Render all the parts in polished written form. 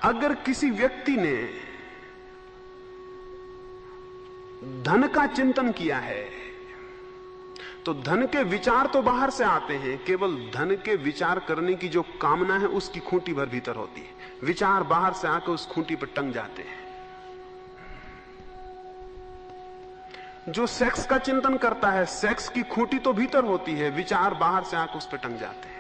अगर किसी व्यक्ति ने धन का चिंतन किया है तो धन के विचार तो बाहर से आते हैं, केवल धन के विचार करने की जो कामना है उसकी खूंटी भर भीतर होती है। विचार बाहर से आकर उस खूंटी पर टंग जाते हैं। जो सेक्स का चिंतन करता है, सेक्स की खूंटी तो भीतर होती है, विचार बाहर से आकर उस पर टंग जाते हैं।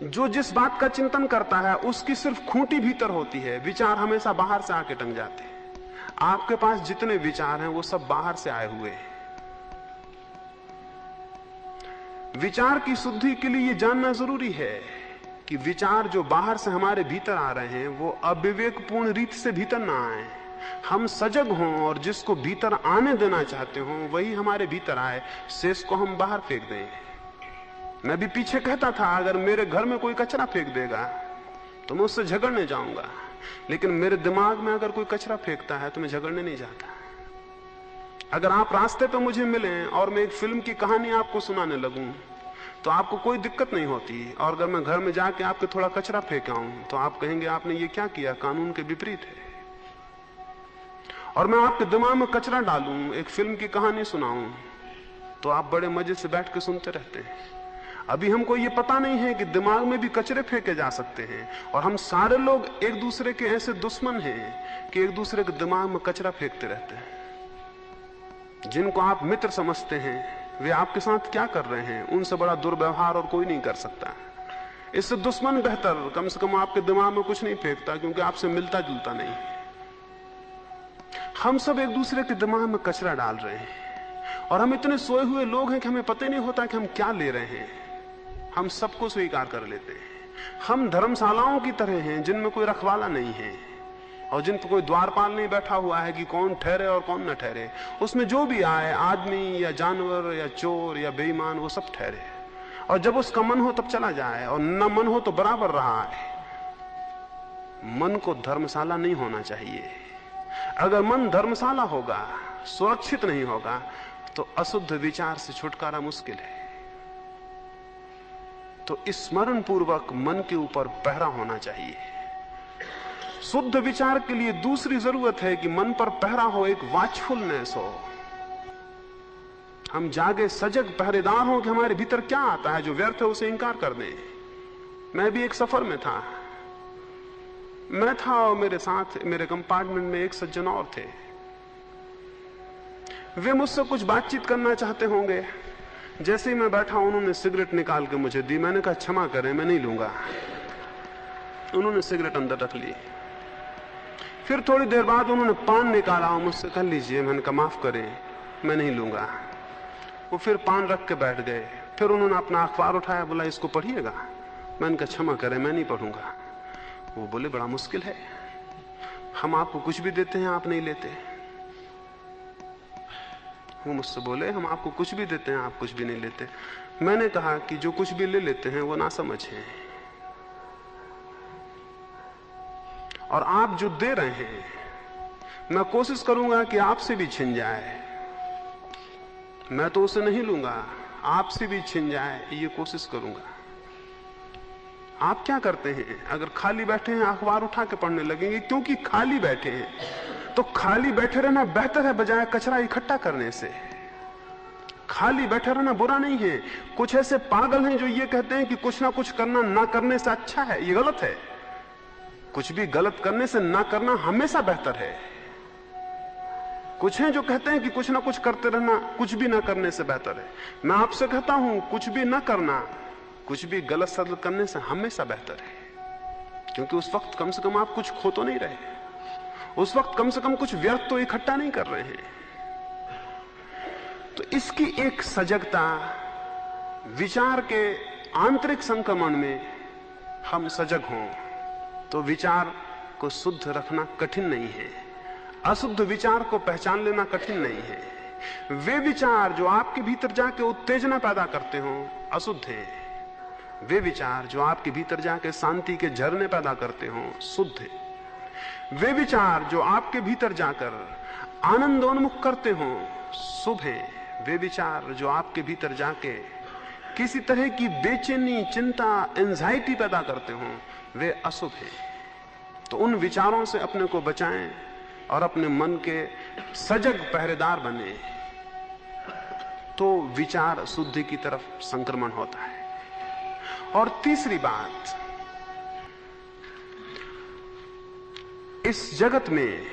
जो जिस बात का चिंतन करता है उसकी सिर्फ खूंटी भीतर होती है, विचार हमेशा बाहर से आके टंग जाते हैं। आपके पास जितने विचार हैं वो सब बाहर से आए हुए हैं। विचार की शुद्धि के लिए ये जानना जरूरी है कि विचार जो बाहर से हमारे भीतर आ रहे हैं वो अविवेकपूर्ण रीति से भीतर ना आए। हम सजग हों और जिसको भीतर आने देना चाहते हो वही हमारे भीतर आए, शेष को हम बाहर फेंक दें। मैं भी पीछे कहता था अगर मेरे घर में कोई कचरा फेंक देगा तो मैं उससे झगड़ने जाऊंगा, लेकिन मेरे दिमाग में अगर कोई कचरा फेंकता है तो मैं झगड़ने नहीं जाता। अगर आप रास्ते पे मुझे मिलें और मैं एक फिल्म की कहानी आपको सुनाने लगूं तो आपको कोई दिक्कत नहीं होती, और अगर मैं घर में जाके आपके थोड़ा कचरा फेंक आऊं तो आप कहेंगे आपने ये क्या किया, कानून के विपरीत है। और मैं आपके दिमाग में कचरा डालूं, एक फिल्म की कहानी सुनाऊं, तो आप बड़े मजे से बैठ के सुनते रहते हैं। अभी हमको ये पता नहीं है कि दिमाग में भी कचरे फेंके जा सकते हैं, और हम सारे लोग एक दूसरे के ऐसे दुश्मन हैं कि एक दूसरे के दिमाग में कचरा फेंकते रहते हैं। जिनको आप मित्र समझते हैं वे आपके साथ क्या कर रहे हैं, उनसे बड़ा दुर्व्यवहार और कोई नहीं कर सकता। इससे दुश्मन बेहतर, कम से कम आपके दिमाग में कुछ नहीं फेंकता क्योंकि आपसे मिलता जुलता नहीं। हम सब एक दूसरे के दिमाग में कचरा डाल रहे हैं, और हम इतने सोए हुए लोग हैं कि हमें पता ही नहीं होता कि हम क्या ले रहे हैं। हम सबको स्वीकार कर लेते हैं। हम धर्मशालाओं की तरह हैं जिनमें कोई रखवाला नहीं है और जिन पर कोई द्वारपाल नहीं बैठा हुआ है कि कौन ठहरे और कौन न ठहरे। उसमें जो भी आए, आदमी या जानवर या चोर या बेईमान, वो सब ठहरे, और जब उसका मन हो तब चला जाए, और न मन हो तो बराबर रहा है। मन को धर्मशाला नहीं होना चाहिए। अगर मन धर्मशाला होगा, सुरक्षित नहीं होगा, तो अशुद्ध विचार से छुटकारा मुश्किल है। तो स्मरण पूर्वक मन के ऊपर पहरा होना चाहिए। शुद्ध विचार के लिए दूसरी जरूरत है कि मन पर पहरा हो, एक वॉचफुलनेस हो। हम जागे सजग पहरेदार हों कि हमारे भीतर क्या आता है, जो व्यर्थ है उसे इंकार कर दें। मैं भी एक सफर में था, मैं था और मेरे साथ मेरे कंपार्टमेंट में एक सज्जन और थे। वे मुझसे कुछ बातचीत करना चाहते होंगे। जैसे ही मैं बैठा उन्होंने सिगरेट निकाल के मुझे दी। मैंने कहा क्षमा करें, मैं नहीं लूंगा। उन्होंने सिगरेट अंदर रख ली। फिर थोड़ी देर बाद उन्होंने पान निकाला और मुझसे कह लीजिए। मैंने कहा माफ करें, मैं नहीं लूंगा। वो फिर पान रख के बैठ गए। फिर उन्होंने अपना अखबार उठाया, बोला इसको पढ़िएगा। मैंने कहा क्षमा करें, मैं नहीं पढ़ूंगा। वो बोले बड़ा मुश्किल है, हम आपको कुछ भी देते हैं, आप नहीं लेते। वो मुझसे बोले हम आपको कुछ भी देते हैं, आप कुछ भी नहीं लेते। मैंने कहा कि जो कुछ भी ले लेते हैं वो नासमझ हैं, और आप जो दे रहे हैं मैं कोशिश करूंगा कि आपसे भी छिन जाए। मैं तो उसे नहीं लूंगा, आपसे भी छिन जाए ये कोशिश करूंगा। आप क्या करते हैं? अगर खाली बैठे हैं अखबार उठा के पढ़ने लगेंगे, क्योंकि खाली बैठे हैं। तो खाली बैठे रहना बेहतर है बजाय कचरा इकट्ठा करने से। खाली बैठे रहना बुरा नहीं है। कुछ ऐसे पागल हैं जो ये कहते हैं कि कुछ ना कुछ करना ना करने से अच्छा है। ये गलत है। कुछ भी गलत करने से ना करना हमेशा बेहतर है। कुछ हैं जो कहते हैं कि कुछ ना कुछ करते रहना कुछ भी ना करने से बेहतर है। मैं आपसे कहता हूं कुछ भी ना करना कुछ भी गलत सदल करने से हमेशा बेहतर है, क्योंकि उस वक्त कम से कम आप कुछ खो तो नहीं रहे, उस वक्त कम से कम कुछ व्यर्थ तो इकट्ठा नहीं कर रहे हैं। तो इसकी एक सजगता, विचार के आंतरिक संक्रमण में हम सजग हों तो विचार को शुद्ध रखना कठिन नहीं है, अशुद्ध विचार को पहचान लेना कठिन नहीं है। वे विचार जो आपके भीतर जाके उत्तेजना पैदा करते हो अशुद्ध हैं, वे विचार जो आपके भीतर जाके शांति के झरने पैदा करते हो शुद्ध हैं। वे विचार जो आपके भीतर जाकर आनंदोन्मुख करते हो शुभ हैं। वे विचार जो आपके भीतर जाके किसी तरह की बेचैनी, चिंता, एंजाइटी पैदा करते हों, वे अशुभ हैं। तो उन विचारों से अपने को बचाएं और अपने मन के सजग पहरेदार बने, तो विचार शुद्धि की तरफ संक्रमण होता है। और तीसरी बात, इस जगत में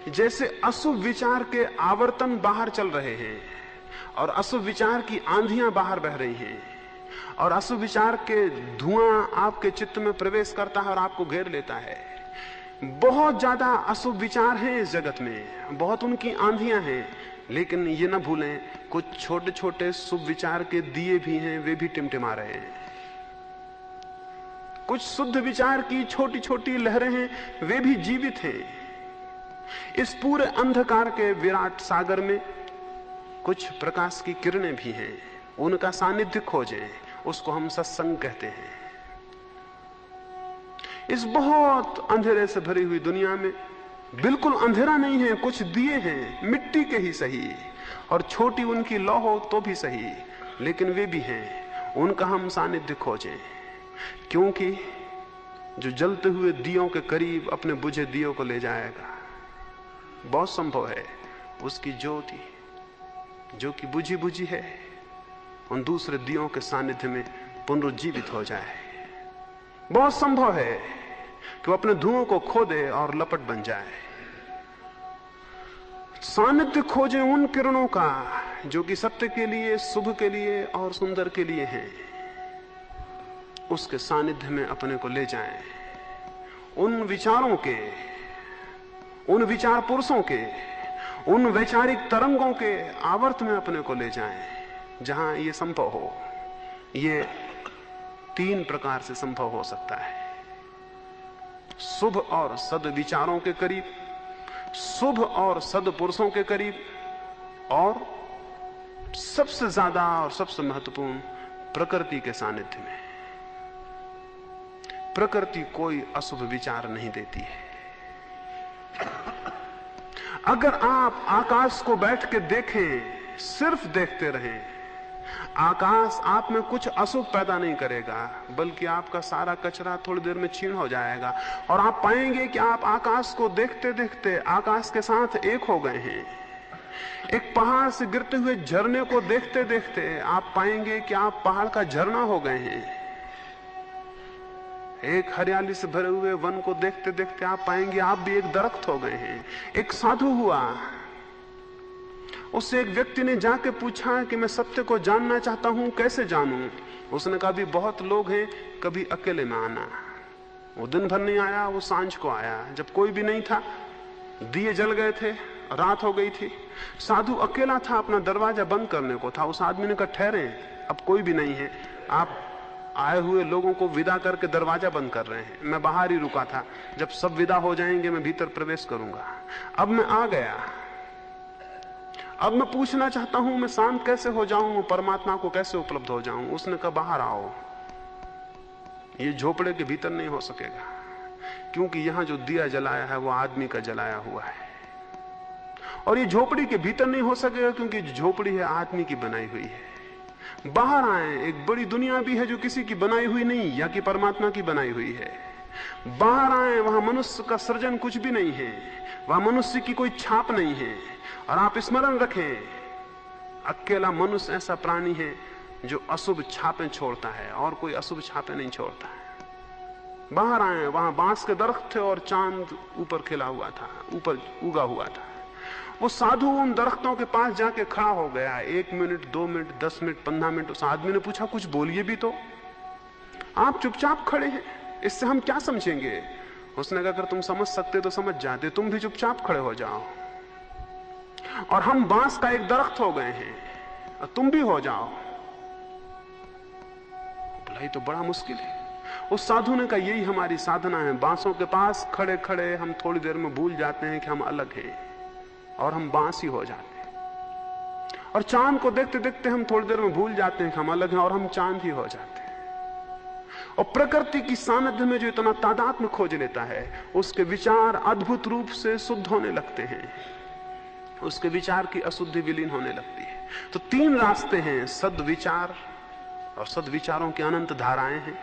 जैसे अशुभ विचार के आवर्तन बाहर चल रहे हैं और अशुभ विचार की आंधियां बाहर बह रही हैं और अशुभ विचार के धुआं आपके चित्त में प्रवेश करता है और आपको घेर लेता है। बहुत ज्यादा अशुभ विचार हैं इस जगत में, बहुत उनकी आंधियां हैं, लेकिन ये न भूलें कुछ छोटे छोटे शुभ विचार के दिए भी हैं, वे भी टिमटिमा रहे हैं। कुछ शुद्ध विचार की छोटी छोटी लहरें हैं, वे भी जीवित हैं। इस पूरे अंधकार के विराट सागर में कुछ प्रकाश की किरणें भी हैं, उनका सानिध्य खोजें, उसको हम सत्संग कहते हैं। इस बहुत अंधेरे से भरी हुई दुनिया में बिल्कुल अंधेरा नहीं है, कुछ दिए हैं, मिट्टी के ही सही और छोटी उनकी लौ हो तो भी सही, लेकिन वे भी हैं, उनका हम सानिध्य खोजें। क्योंकि जो जलते हुए दियों के करीब अपने बुझे दियों को ले जाएगा, बहुत संभव है उसकी ज्योति जो कि बुझी बुझी है उन दूसरे दियों के सानिध्य में पुनरुज्जीवित हो जाए। बहुत संभव है कि वो अपने धुओं को खो दे और लपट बन जाए। सानिध्य खोजें उन किरणों का जो कि सत्य के लिए, शुभ के लिए और सुंदर के लिए हैं। उसके सानिध्य में अपने को ले जाएं। उन विचारों के, उन विचार पुरुषों के, उन वैचारिक तरंगों के आवर्त में अपने को ले जाएं जहां ये संभव हो। ये तीन प्रकार से संभव हो सकता है। शुभ और सद विचारों के करीब, शुभ और सद पुरुषों के करीब, और सबसे ज्यादा और सबसे महत्वपूर्ण प्रकृति के सानिध्य में। प्रकृति कोई अशुभ विचार नहीं देती है। अगर आप आकाश को बैठ के देखें, सिर्फ देखते रहें, आकाश आप में कुछ अशुभ पैदा नहीं करेगा, बल्कि आपका सारा कचरा थोड़ी देर में क्षीण हो जाएगा और आप पाएंगे कि आप आकाश को देखते देखते आकाश के साथ एक हो गए हैं। एक पहाड़ से गिरते हुए झरने को देखते देखते आप पाएंगे कि आप पहाड़ का झरना हो गए हैं। एक हरियाली से भरे हुए वन को देखते देखते आप पाएंगे आप भी एक दरख्त हो गए हैं। एक साधु हुआ, उससे एक व्यक्ति ने जाके पूछा कि मैं सत्य को जानना चाहता हूं, कैसे जानूं? उसने कहा भी बहुत लोग हैं, कभी अकेले में आना। वो दिन भर नहीं आया, वो सांझ को आया जब कोई भी नहीं था, दिए जल गए थे, रात हो गई थी। साधु अकेला था, अपना दरवाजा बंद करने को था। उस आदमी ने कहा ठहरे, अब कोई भी नहीं है, आप आए हुए लोगों को विदा करके दरवाजा बंद कर रहे हैं। मैं बाहर ही रुका था, जब सब विदा हो जाएंगे मैं भीतर प्रवेश करूंगा। अब मैं आ गया, अब मैं पूछना चाहता हूं मैं शांत कैसे हो जाऊं, परमात्मा को कैसे उपलब्ध हो जाऊं? उसने कहा बाहर आओ। ये झोपड़े के भीतर नहीं हो सकेगा, क्योंकि यहां जो दिया जलाया है वो आदमी का जलाया हुआ है, और ये झोपड़ी के भीतर नहीं हो सकेगा क्योंकि झोपड़ी है आदमी की बनाई हुई है। बाहर आए, एक बड़ी दुनिया भी है जो किसी की बनाई हुई नहीं, या कि परमात्मा की बनाई हुई है। बाहर आए, वहां मनुष्य का सृजन कुछ भी नहीं है, वहां मनुष्य की कोई छाप नहीं है। और आप स्मरण रखें, अकेला मनुष्य ऐसा प्राणी है जो अशुभ छापें छोड़ता है और कोई अशुभ छापें नहीं छोड़ता है। बाहर आए, वहां बांस के दरख्त थे और चांद ऊपर खिला हुआ था, ऊपर उगा हुआ था। वो साधु उन दरख्तों के पास जाके खड़ा हो गया। 1 मिनट, 2 मिनट, 10 मिनट, 15 मिनट। उस आदमी ने पूछा कुछ बोलिए भी तो, आप चुपचाप खड़े हैं, इससे हम क्या समझेंगे? उसने कहा अगर तुम समझ सकते तो समझ जाते, तुम भी चुपचाप खड़े हो जाओ और हम बांस का एक दरख्त हो गए हैं और तुम भी हो जाओ। बोला ये तो बड़ा मुश्किल है। उस साधु ने कहा यही हमारी साधना है। बांसों के पास खड़े खड़े हम थोड़ी देर में भूल जाते हैं कि हम अलग हैं और हम बांस ही हो जाते हैं, और चांद को देखते देखते हम थोड़ी देर में भूल जाते हैं कि हम अलग हैं और हम चांद ही हो जाते हैं। और प्रकृति की सानिध्य में जो इतना तादात्म्य खोज लेता है, उसके विचार अद्भुत रूप से शुद्ध होने लगते हैं, उसके विचार की अशुद्धि विलीन होने लगती है। तो 3 रास्ते हैं, सद्विचार, और सद्विचारों की अनंत धाराएं हैं,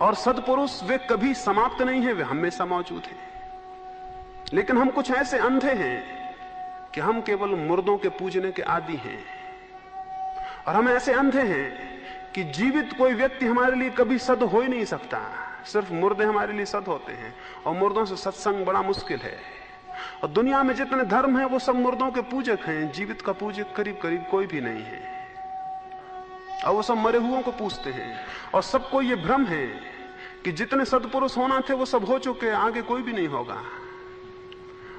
और सद्पुरुष वे कभी समाप्त नहीं है, वे हमेशा मौजूद हैं। लेकिन हम कुछ ऐसे अंधे हैं कि हम केवल मुर्दों के पूजने के आदी हैं, और हम ऐसे अंधे हैं कि जीवित कोई व्यक्ति हमारे लिए कभी सद हो ही नहीं सकता, सिर्फ मुर्दे हमारे लिए सद होते हैं, और मुर्दों से सत्संग बड़ा मुश्किल है। और दुनिया में जितने धर्म हैं वो सब मुर्दों के पूजक हैं, जीवित का पूजक करीब करीब कोई भी नहीं है, और वो सब मरे हुओं को पूजते हैं। और सबको ये भ्रम है कि जितने सत्पुरुष होना थे वो सब हो चुके, आगे कोई भी नहीं होगा।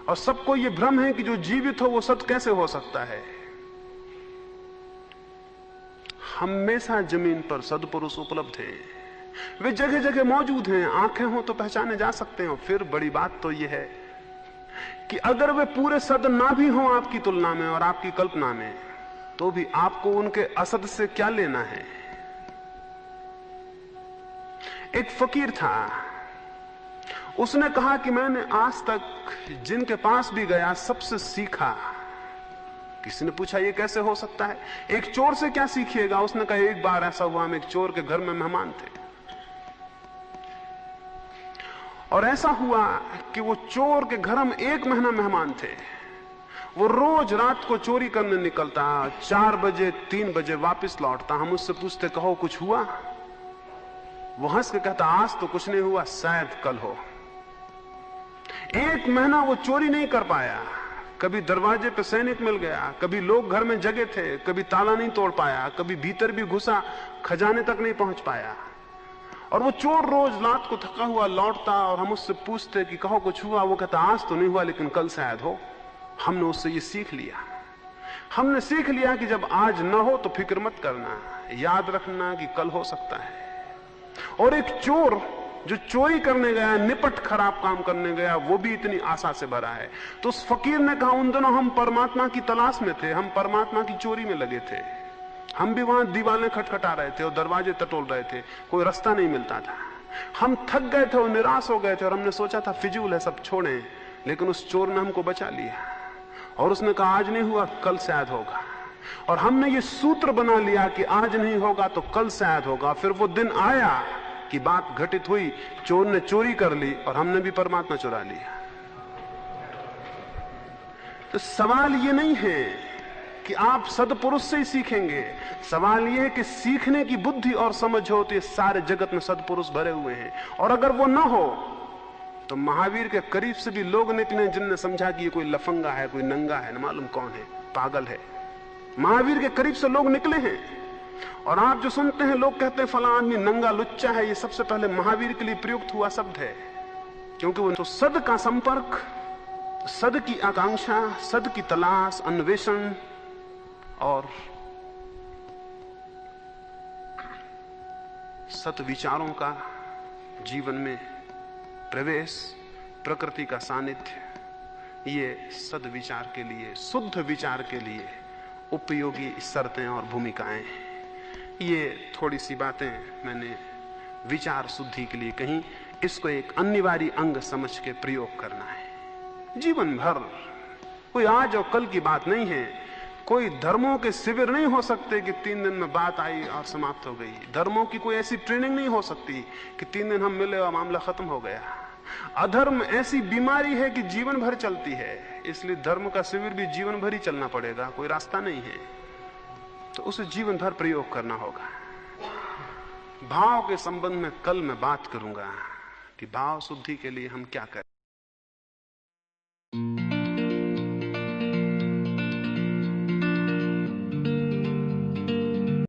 और सबको ये भ्रम है कि जो जीवित हो वो सत कैसे हो सकता है। हमेशा जमीन पर सद्पुरुष उपलब्ध हैं, वे जगह जगह मौजूद हैं, आंखें हो तो पहचाने जा सकते हैं। और फिर बड़ी बात तो यह है कि अगर वे पूरे सद ना भी हों आपकी तुलना में और आपकी कल्पना में, तो भी आपको उनके असद से क्या लेना है। एक फकीर था, उसने कहा कि मैंने आज तक जिनके पास भी गया सबसे सीखा। किसी ने पूछा ये कैसे हो सकता है, एक चोर से क्या सीखिएगा। उसने कहा एक बार ऐसा हुआ, हम एक चोर के घर में मेहमान थे, और ऐसा हुआ कि वो चोर के घर हम 1 महीना मेहमान थे। वो रोज रात को चोरी करने निकलता, 4 बजे 3 बजे वापस लौटता। हम उससे पूछते कहो कुछ हुआ, वो हंस के कहता आज तो कुछ नहीं हुआ, शायद कल हो। 1 महीना वो चोरी नहीं कर पाया। कभी दरवाजे पे सैनिक मिल गया, कभी लोग घर में जगे थे, कभी ताला नहीं तोड़ पाया, कभी भीतर भी घुसा, खजाने तक नहीं पहुंच पाया। और वो चोर रोज रात को थका हुआ लौटता, और हम उससे पूछते कि कहो कुछ हुआ, वो कहता आज तो नहीं हुआ लेकिन कल शायद हो। हमने उससे ये सीख लिया, हमने सीख लिया कि जब आज न हो तो फिक्र मत करना, याद रखना कि कल हो सकता है। और एक चोर जो चोरी करने गया, निपट खराब काम करने गया, वो भी इतनी आशा से भरा है। तो उस फकीर ने कहा उन दिनों हम परमात्मा की तलाश में थे, हम परमात्मा की चोरी में लगे थे। हम भी वहां दीवारें खटखटा रहे थे और दरवाजे टटोल रहे थे, कोई रास्ता नहीं मिलता था। हम थक गए थे और निराश हो गए थे, और हमने सोचा था फिजूल है सब छोड़ें। लेकिन उस चोर ने हमको बचा लिया, और उसने कहा आज नहीं हुआ कल शायद होगा। और हमने ये सूत्र बना लिया कि आज नहीं होगा तो कल शायद होगा। फिर वो दिन आया कि बात घटित हुई, चोर ने चोरी कर ली और हमने भी परमात्मा चुरा लिया। तो सवाल ये नहीं है कि आप सद्पुरुष से ही सीखेंगे, सवाल यह है कि सीखने की बुद्धि और समझ हो तो ये सारे जगत में सद्पुरुष भरे हुए हैं। और अगर वो ना हो तो महावीर के करीब से भी लोग निकले जिनने समझा कि ये कोई लफंगा है, कोई नंगा है, न मालूम कौन है, पागल है। महावीर के करीब से लोग निकले हैं। और आप जो सुनते हैं लोग कहते हैं फला आदमी नंगा लुच्चा है, ये सबसे पहले महावीर के लिए प्रयुक्त हुआ शब्द है। क्योंकि वो तो सद का संपर्क, सद की आकांक्षा, सद की तलाश, अन्वेषण और सत विचारों का जीवन में प्रवेश, प्रकृति का सानिध्य, ये सद विचार के लिए, शुद्ध विचार के लिए उपयोगी शर्तें और भूमिकाएं हैं। ये थोड़ी सी बातें मैंने विचार शुद्धि के लिए कही। इसको एक अनिवार्य अंग समझ के प्रयोग करना है जीवन भर। कोई आज और कल की बात नहीं है। कोई धर्मों के शिविर नहीं हो सकते कि 3 दिन में बात आई और समाप्त हो गई। धर्मों की कोई ऐसी ट्रेनिंग नहीं हो सकती कि 3 दिन हम मिले और मामला खत्म हो गया। अधर्म ऐसी बीमारी है कि जीवन भर चलती है, इसलिए धर्म का शिविर भी जीवन भर ही चलना पड़ेगा, कोई रास्ता नहीं है। तो उसे जीवन भर प्रयोग करना होगा। भाव के संबंध में कल मैं बात करूंगा कि भाव शुद्धि के लिए हम क्या करें।